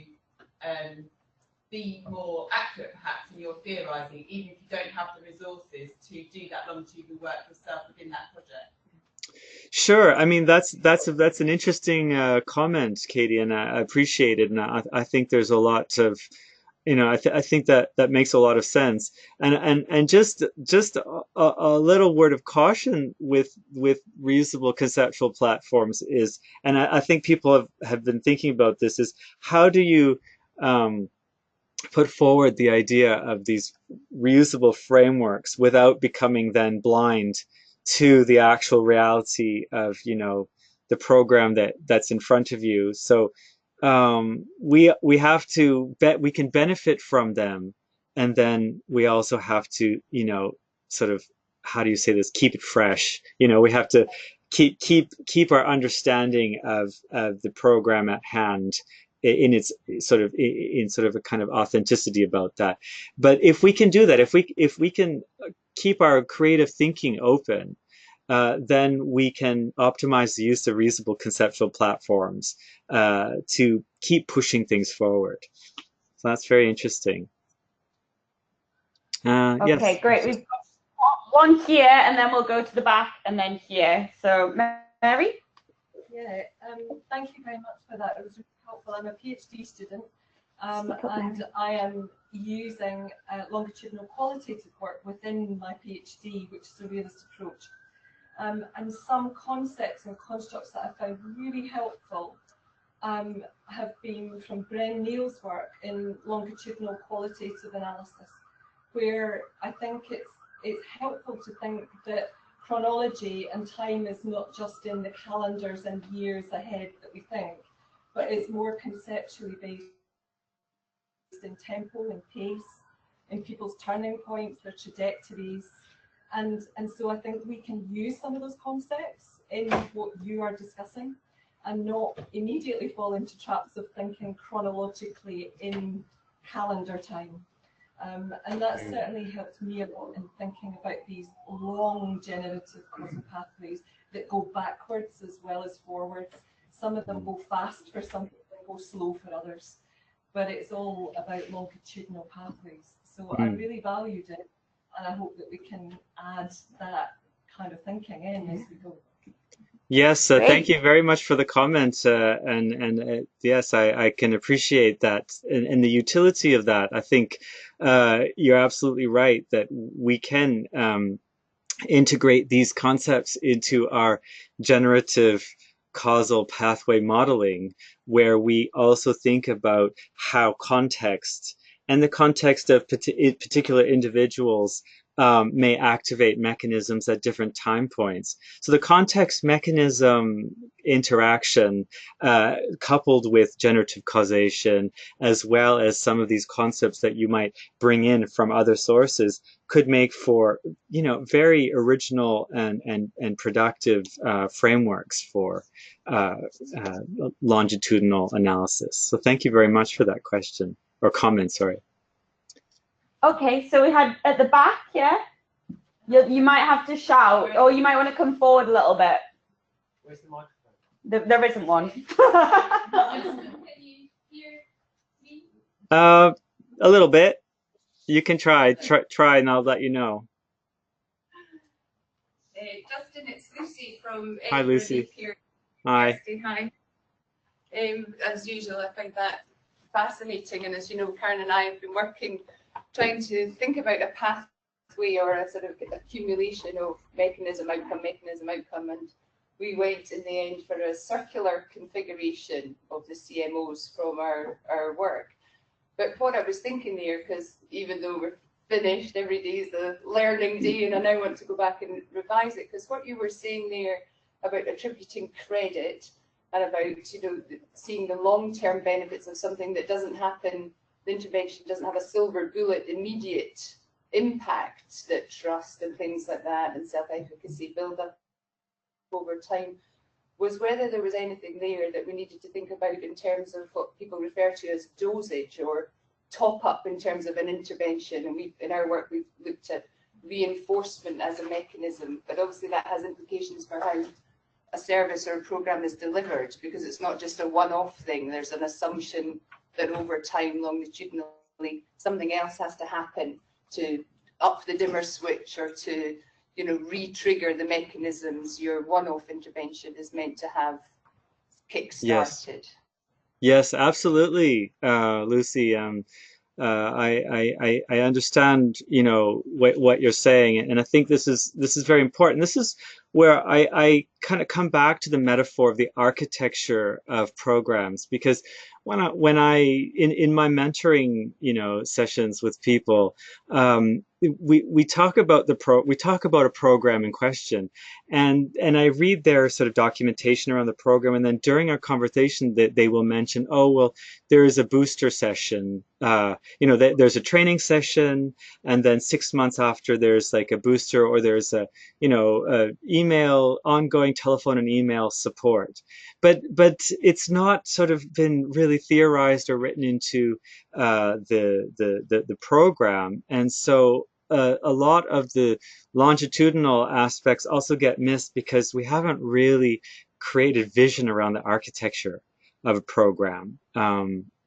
be more accurate, perhaps, in your theorising, even if you don't have the resources to do that longitudinal work yourself within that project. Sure. I mean, that's an interesting comment, Katie, and I appreciate it. And I think there's a lot of, I think that makes a lot of sense. And just a little word of caution with reusable conceptual platforms is, and I think people have been thinking about this, is how do you put forward the idea of these reusable frameworks without becoming then blind to the actual reality of, the program that's in front of you. So we have to bet we can benefit from them, and then we also have to, you know, sort of, how do you say this, keep it fresh. You know, we have to keep our understanding of the program at hand in its sort of in sort of a kind of authenticity about that. But if we can do that, if we can keep our creative thinking open, then we can optimize the use of reusable conceptual platforms to keep pushing things forward. So that's very interesting. Yes. Okay, great. We've got one here, and then we'll go to the back, and then here. So, Mary? Yeah, thank you very much for that. It was really helpful. I'm a PhD student, and I am using longitudinal qualitative work within my PhD, which is a realist approach. And some concepts and constructs that I found really helpful have been from Bren Neal's work in longitudinal qualitative analysis, where I think it's helpful to think that chronology and time is not just in the calendars and years ahead that we think, but it's more conceptually based in tempo and pace, in people's turning points, their trajectories. And so I think we can use some of those concepts in what you are discussing and not immediately fall into traps of thinking chronologically in calendar time. And that certainly helped me a lot in thinking about these long generative causal pathways that go backwards as well as forwards. Some of them go fast for some people and go slow for others, but it's all about longitudinal pathways. So I really valued it, and I hope that we can add that kind of thinking in as we go. Yes, thank you very much for the comment, and yes, I can appreciate that and the utility of that. I think you're absolutely right that we can integrate these concepts into our generative causal pathway modeling, where we also think about how context and the context of particular individuals may activate mechanisms at different time points. So the context mechanism interaction, coupled with generative causation, as well as some of these concepts that you might bring in from other sources, could make for, you know, very original and productive frameworks for longitudinal analysis. So thank you very much for that question or comment. Sorry. Okay, so we had at the back, yeah? You might have to shout, or you might want to come forward a little bit. Where's the microphone? There isn't one. Can you hear me? A little bit. You can try, and I'll let you know. Justin, it's Lucy from Hi, Lucy. Hi. Hi. As usual, I find that fascinating, and as you know, Karen and I have been working trying to think about a pathway or a sort of accumulation of mechanism, outcome, and we went in the end for a circular configuration of the CMOs from our work. But what I was thinking there, because even though we're finished, every day is a learning day, and I now want to go back and revise it, because what you were saying there about attributing credit and about, you know, seeing the long-term benefits of something that doesn't happen, the intervention doesn't have a silver bullet immediate impact, that trust and things like that and self-efficacy build up over time, was whether there was anything there that we needed to think about in terms of what people refer to as dosage or top up in terms of an intervention. And we, in our work, we've looked at reinforcement as a mechanism, but obviously that has implications for how a service or a program is delivered, because it's not just a one-off thing. There's an assumption that over time, longitudinally, something else has to happen to up the dimmer switch or to, you know, re-trigger the mechanisms your one-off intervention is meant to have kick-started. Yes, absolutely, Lucy. I understand, you know, what you're saying, and I think this is very important. This is where I kind of come back to the metaphor of the architecture of programs, because when I in my mentoring, you know, sessions with people, we talk about a program in question, and I read their sort of documentation around the program, and then during our conversation that they will mention, oh well, there is a booster session, there's a training session, and then 6 months after there's like a booster, or there's a email, ongoing telephone and email support, but it's not sort of been really theorized or written into the program, and so a lot of the longitudinal aspects also get missed because we haven't really created vision around the architecture of a program.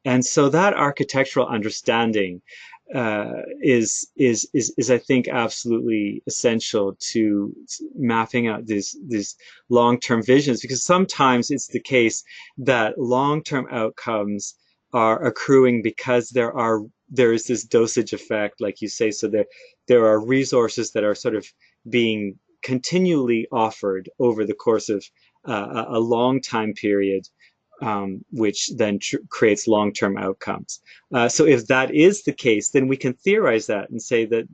And so that architectural understanding is I think absolutely essential to mapping out these long-term visions, because sometimes it's the case that long-term outcomes are accruing because there is this dosage effect, like you say. So there are resources that are sort of being continually offered over the course of a long time period, which then creates long-term outcomes. So if that is the case, then we can theorize that and say that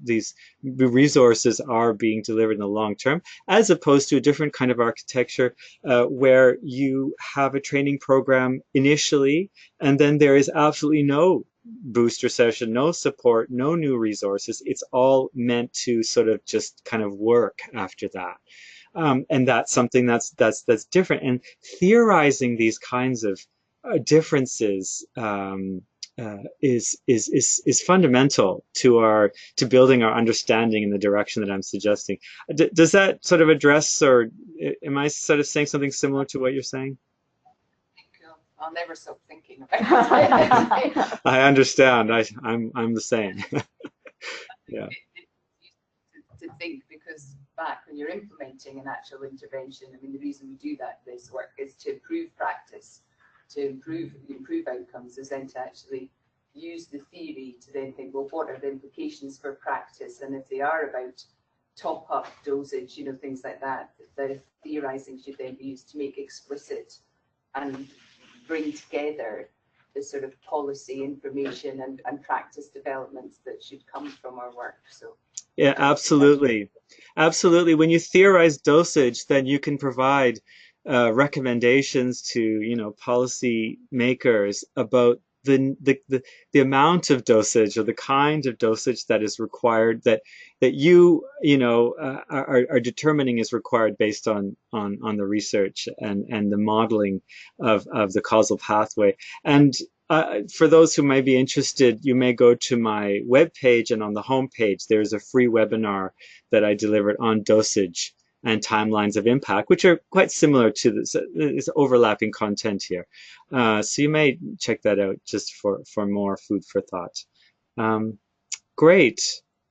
these resources are being delivered in the long term, as opposed to a different kind of architecture where you have a training program initially, and then there is absolutely no booster session, no support, no new resources. It's all meant to sort of just kind of work after that. And that's something that's different. And theorizing these kinds of differences is fundamental to building our understanding in the direction that I'm suggesting. Does that sort of address, or am I sort of saying something similar to what you're saying? I'll never stop thinking about it. I understand. I'm the same. Yeah. To think, because back when you're implementing an actual intervention, I mean, the reason we do this work is to improve practice, to improve outcomes, is then to actually use the theory to then think, well, what are the implications for practice? And if they are about top-up dosage, things like that, the theorizing should then be used to make explicit and bring together the sort of policy information and practice developments that should come from our work. So yeah, absolutely. When you theorize dosage, then you can provide recommendations to policy makers about the amount of dosage, or the kind of dosage that is required, that you are determining is required based on the research and the modeling of the causal pathway. And for those who may be interested, you may go to my webpage, and on the homepage there's a free webinar that I delivered on dosage and timelines of impact, which are quite similar to this overlapping content here. So you may check that out just for more food for thought. Great.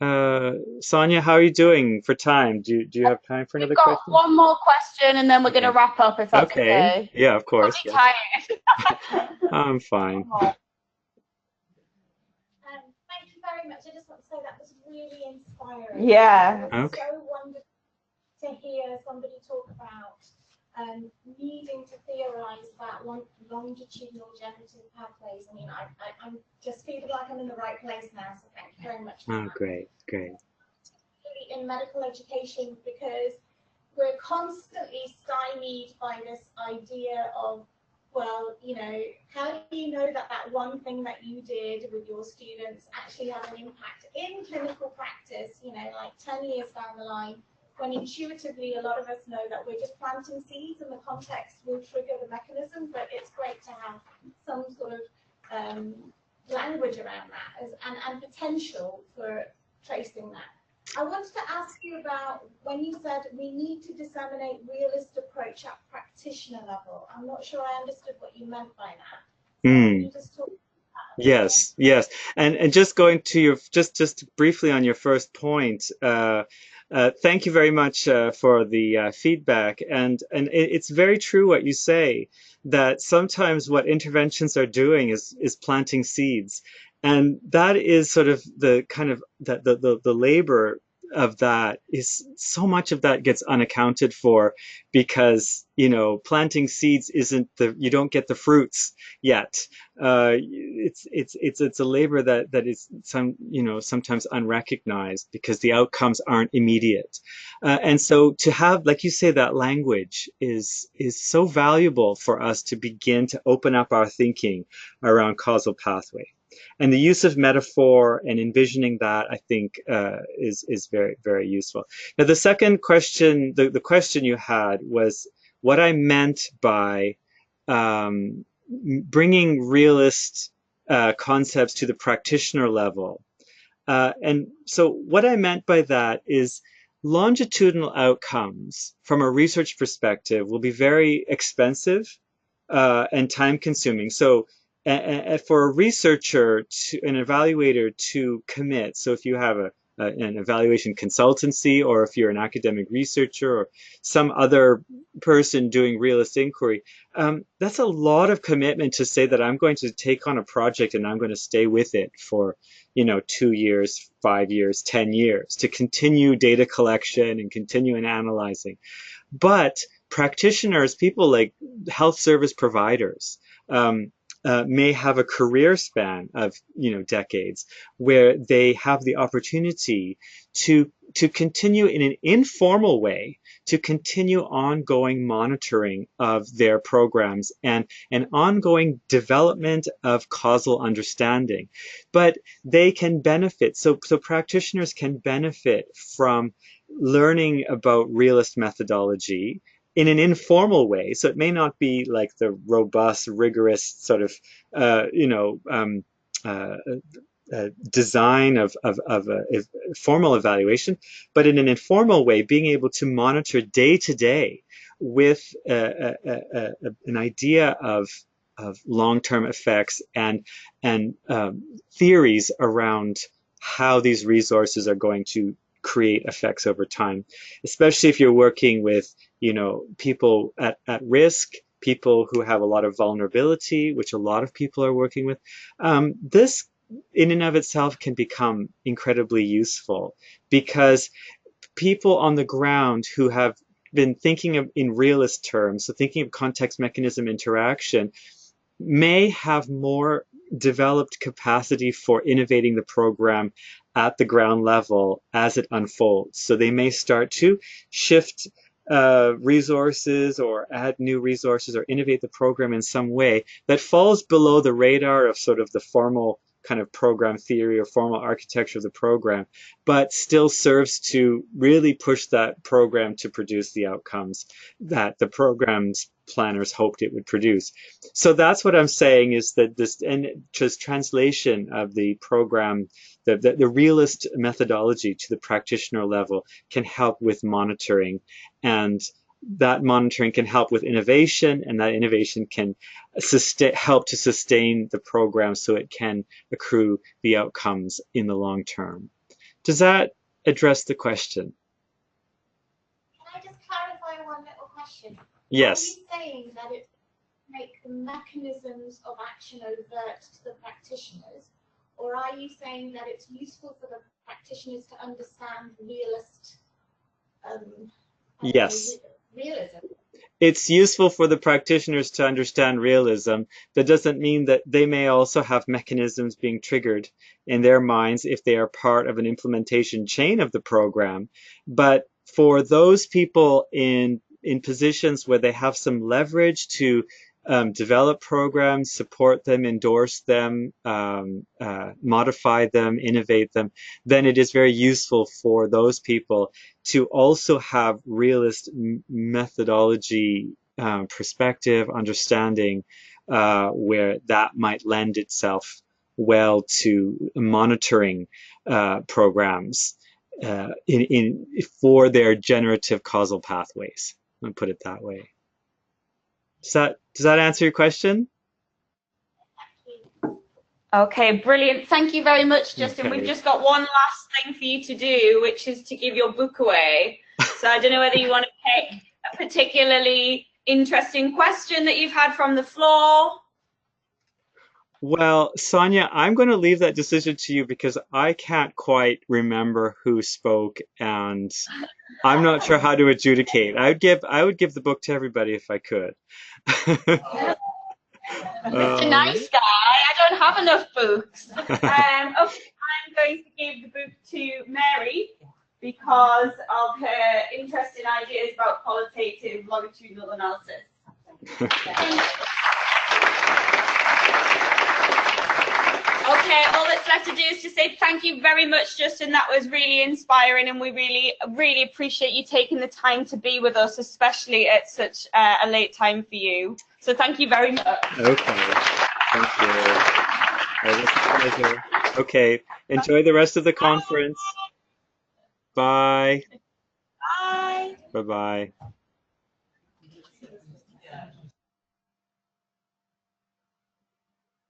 Sonia, how are you doing for time? Do you have time for another question? We've got one more question, and then we're going to wrap up, if that's okay. Yeah, of course. I'm tired. I'm fine. Thank you very much. I just want to say that was really inspiring. Yeah. It was Okay. so wonderful to hear somebody talk about needing to theorize about longitudinal generative pathways. I mean, I just feel like I'm in the right place now, so thank you very much for that. Great. In medical education, because we're constantly stymied by this idea of, well, how do you know that one thing that you did with your students actually had an impact in clinical practice, like 10 years down the line, when intuitively a lot of us know that we're just planting seeds and the context will trigger the mechanism, but it's great to have some sort of language around that and potential for tracing that. I wanted to ask you about when you said we need to disseminate realist approach at practitioner level. I'm not sure I understood what you meant by that. So can you just talk about that? Yes. And just going to your just briefly on your first point. Thank you very much for the feedback, and it's very true what you say, that sometimes what interventions are doing is planting seeds, and that is sort of the kind of the labor of that is so much of that gets unaccounted for because, you know, planting seeds isn't you don't get the fruits yet. It's a labor that is sometimes unrecognized because the outcomes aren't immediate. And so to have, like you say, that language is so valuable for us to begin to open up our thinking around causal pathway. And the use of metaphor and envisioning that, I think, is very, very useful. Now, the second question, the question you had was what I meant by bringing realist concepts to the practitioner level. And so what I meant by that is longitudinal outcomes from a research perspective will be very expensive and time consuming. So for a researcher, an evaluator to commit, so if you have an evaluation consultancy, or if you're an academic researcher or some other person doing realist inquiry, that's a lot of commitment to say that I'm going to take on a project and I'm going to stay with it for 2 years, 5 years, 10 years to continue data collection and continue in analyzing. But practitioners, people like health service providers, may have a career span of decades where they have the opportunity to continue in an informal way to continue ongoing monitoring of their programs and an ongoing development of causal understanding. But they can benefit, so practitioners can benefit from learning about realist methodology in an informal way. So it may not be like the robust, rigorous sort of, design of a formal evaluation, but in an informal way, being able to monitor day to day with an idea of long-term effects and theories around how these resources are going to create effects over time, especially if you're working with people at risk, people who have a lot of vulnerability, which a lot of people are working with. This in and of itself can become incredibly useful because people on the ground who have been thinking of in realist terms, so thinking of context mechanism interaction, may have more developed capacity for innovating the program at the ground level as it unfolds. So they may start to shift resources or add new resources or innovate the program in some way that falls below the radar of sort of the formal kind of program theory or formal architecture of the program, but still serves to really push that program to produce the outcomes that the program's planners hoped it would produce. So that's what I'm saying, is that this and just translation of the program, the realist methodology to the practitioner level can help with monitoring, and that monitoring can help with innovation, and that innovation can help to sustain the program so it can accrue the outcomes in the long term. Does that address the question? Can I just clarify one little question? Yes. Are you saying that it make the mechanisms of action overt to the practitioners, or are you saying that it's useful for the practitioners to understand realist? Yes. Realism. It's useful for the practitioners to understand realism. That doesn't mean that they may also have mechanisms being triggered in their minds if they are part of an implementation chain of the program. But for those people in positions where they have some leverage to develop programs, support them, endorse them, modify them, innovate them, then it is very useful for those people to also have realist methodology, perspective, understanding, where that might lend itself well to monitoring programs for their generative causal pathways. I'll put it that way. Does that answer your question? Okay, brilliant. Thank you very much, Justin. Okay. We've just got one last thing for you to do, which is to give your book away. So I don't know whether you want to pick a particularly interesting question that you've had from the floor. Well, Sonia, I'm going to leave that decision to you because I can't quite remember who spoke, and I'm not sure how to adjudicate. I would give the book to everybody if I could. Mr. Um, Nice Guy, I don't have enough books. Okay, I'm going to give the book to Mary because of her interesting ideas about qualitative longitudinal analysis. Okay, all that's left to do is to say thank you very much, Justin. That was really inspiring, and we really, really appreciate you taking the time to be with us, especially at such a late time for you. So thank you very much. Okay, thank you. It was a pleasure. Okay, enjoy the rest of the conference. Bye. Bye. Bye-bye.